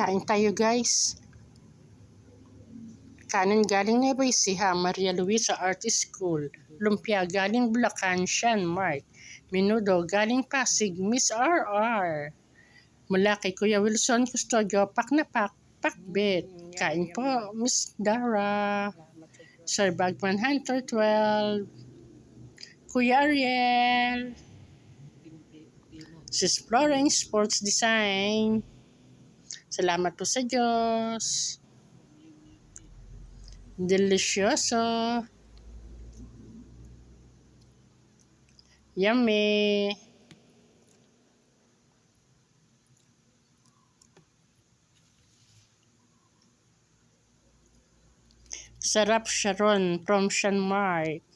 Kain tayo guys. Kanin galing Nueva Ecija, Maria Luisa Art School. Lumpia galing Bulacan, Sean Mark. Menudo galing Pasig, Miss RR. Mula kay Kuya Wilson Custodio, pak na pak, pakbet. Kain po, Miss Dara. Sir Bagman Hunter 12. Kuya Ariel. Sis Florence Sports Design. Salamat po sa Diyos. Delicioso. Yummy. Sarap Sharon from Sean Mark.